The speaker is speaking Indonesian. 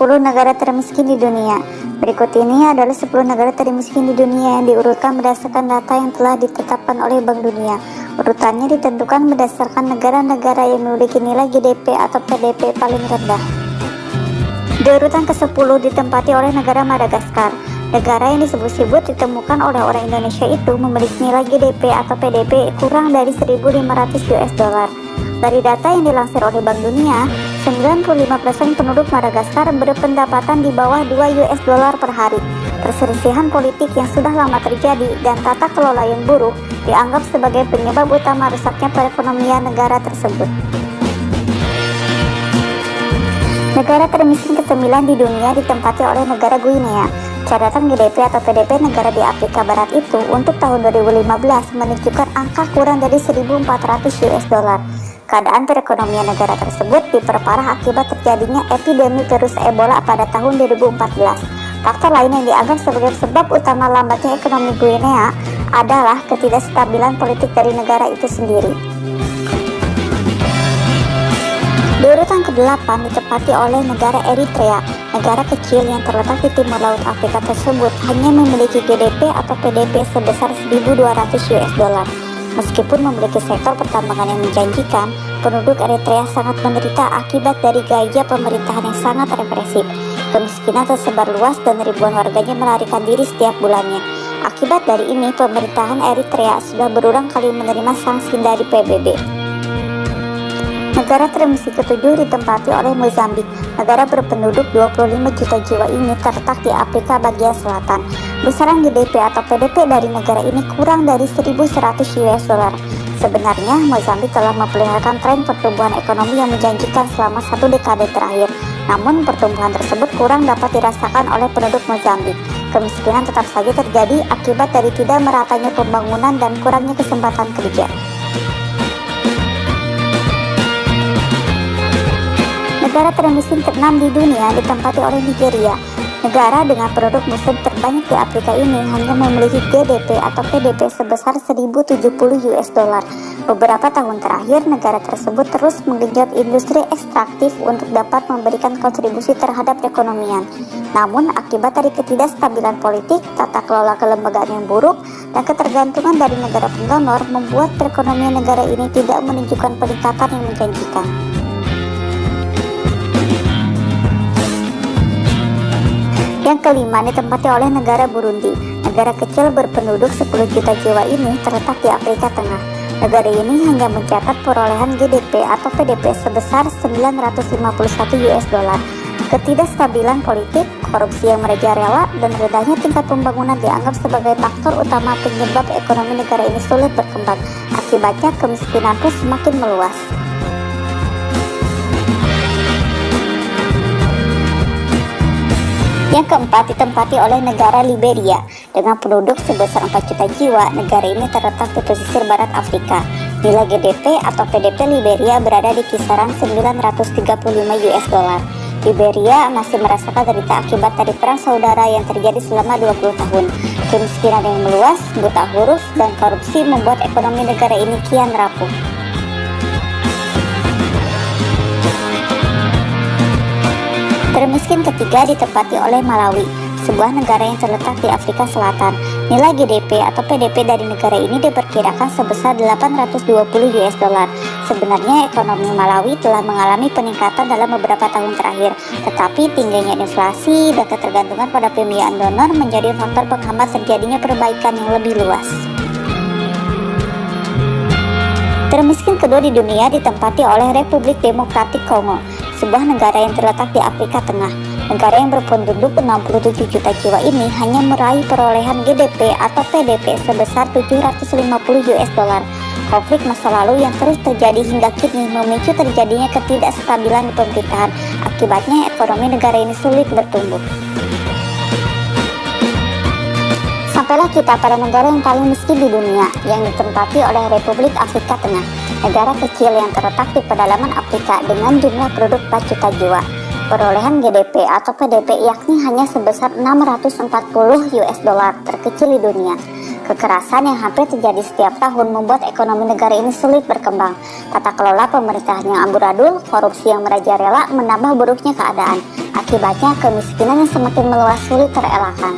10 negara termiskin di dunia. Berikut ini adalah 10 negara termiskin di dunia yang diurutkan berdasarkan data yang telah ditetapkan oleh Bank Dunia. Urutannya ditentukan berdasarkan negara-negara yang memiliki nilai GDP atau PDB paling rendah. Di urutan ke-10 ditempati oleh negara Madagaskar. Negara yang disebut-sebut ditemukan oleh orang Indonesia itu memiliki nilai GDP atau PDB kurang dari 1.500 US dollar. Dari data yang dilansir oleh Bank Dunia, 95% penduduk Madagaskar berpendapatan di bawah 2 US dollar per hari. Perselisihan politik yang sudah lama terjadi dan tata kelola yang buruk dianggap sebagai penyebab utama rusaknya perekonomian negara tersebut. Negara termiskin ke-9 di dunia ditempati oleh negara Guinea. Catatan GDP atau PDB negara di Afrika Barat itu untuk tahun 2015 menunjukkan angka kurang dari 1.400 US dollar. Keadaan perekonomian negara tersebut diperparah akibat terjadinya epidemi virus Ebola pada tahun 2014. Faktor lain yang dianggap sebagai sebab utama lambatnya ekonomi Guinea adalah ketidakstabilan politik dari negara itu sendiri. Di urutan ke-8 ditempati oleh negara Eritrea. Negara kecil yang terletak di timur laut Afrika tersebut hanya memiliki GDP atau PDB sebesar 1.200 US dollar. Meskipun memiliki sektor pertambangan yang menjanjikan, penduduk Eritrea sangat menderita akibat dari gaya pemerintahan yang sangat represif. Kemiskinan tersebar luas dan ribuan warganya melarikan diri setiap bulannya. Akibat dari ini, pemerintahan Eritrea sudah berulang kali menerima sanksi dari PBB. Negara termiskin ke-7 ditempati oleh Mozambik. Negara berpenduduk 25 juta jiwa ini terletak di Afrika bagian selatan. Besaran GDP atau PDB dari negara ini kurang dari 1.100 US dollar. Sebenarnya, Mozambik telah memperlihatkan tren pertumbuhan ekonomi yang menjanjikan selama 1 dekade terakhir. Namun, pertumbuhan tersebut kurang dapat dirasakan oleh penduduk Mozambik. Kemiskinan tetap saja terjadi akibat dari tidak meratanya pembangunan dan kurangnya kesempatan kerja. Negara termiskin ke-6 di dunia ditempati oleh Nigeria. Negara dengan penduduk muslim terbanyak di Afrika ini hanya memiliki GDP atau PDB sebesar 1.070 US dollar. Beberapa tahun terakhir, negara tersebut terus menggenjot industri ekstraktif untuk dapat memberikan kontribusi terhadap perekonomian. Namun, akibat dari ketidakstabilan politik, tata kelola kelembagaan yang buruk, dan ketergantungan dari negara pendonor membuat perekonomian negara ini tidak menunjukkan peningkatan yang menjanjikan. Yang kelima ditempati oleh negara Burundi. Negara kecil berpenduduk 10 juta jiwa ini terletak di Afrika Tengah. Negara ini hanya mencatat perolehan GDP atau PDB sebesar 951 US dollar. Ketidakstabilan politik, korupsi yang merajalela, dan rendahnya tingkat pembangunan dianggap sebagai faktor utama penyebab ekonomi negara ini sulit berkembang. Akibatnya kemiskinan pun semakin meluas. Yang keempat ditempati oleh negara Liberia. Dengan penduduk sebesar 4 juta jiwa, negara ini terletak di pesisir barat Afrika. Nilai GDP atau PDB Liberia berada di kisaran 935 US dollar. Liberia masih merasakan derita akibat dari perang saudara yang terjadi selama 20 tahun. Kemiskinan yang meluas, buta huruf, dan korupsi membuat ekonomi negara ini kian rapuh. Termiskin ketiga ditempati oleh Malawi, sebuah negara yang terletak di Afrika Selatan. Nilai GDP atau PDB dari negara ini diperkirakan sebesar 820 US dollar. Sebenarnya ekonomi Malawi telah mengalami peningkatan dalam beberapa tahun terakhir, tetapi tingginya inflasi dan ketergantungan pada pembiayaan donor menjadi faktor penghambat terjadinya perbaikan yang lebih luas. Termiskin kedua di dunia ditempati oleh Republik Demokratik Kongo, sebuah negara yang terletak di Afrika Tengah. Negara yang berpenduduk 67 juta jiwa ini hanya meraih perolehan GDP atau PDB sebesar 750 US dollar. Konflik masa lalu yang terus terjadi hingga kini memicu terjadinya ketidakstabilan di pemerintahan. Akibatnya ekonomi negara ini sulit bertumbuh. Sampailah kita pada negara yang paling miskin di dunia, yang ditempati oleh Republik Afrika Tengah, negara kecil yang terletak di pedalaman Afrika dengan jumlah penduduk 4 juta jiwa. Perolehan GDP atau PDB yakni hanya sebesar 640 US dollar, terkecil di dunia. Kekerasan yang hampir terjadi setiap tahun membuat ekonomi negara ini sulit berkembang. Tata kelola pemerintahan yang amburadul, korupsi yang merajalela menambah buruknya keadaan. Akibatnya kemiskinan yang semakin meluas sulit terelakkan.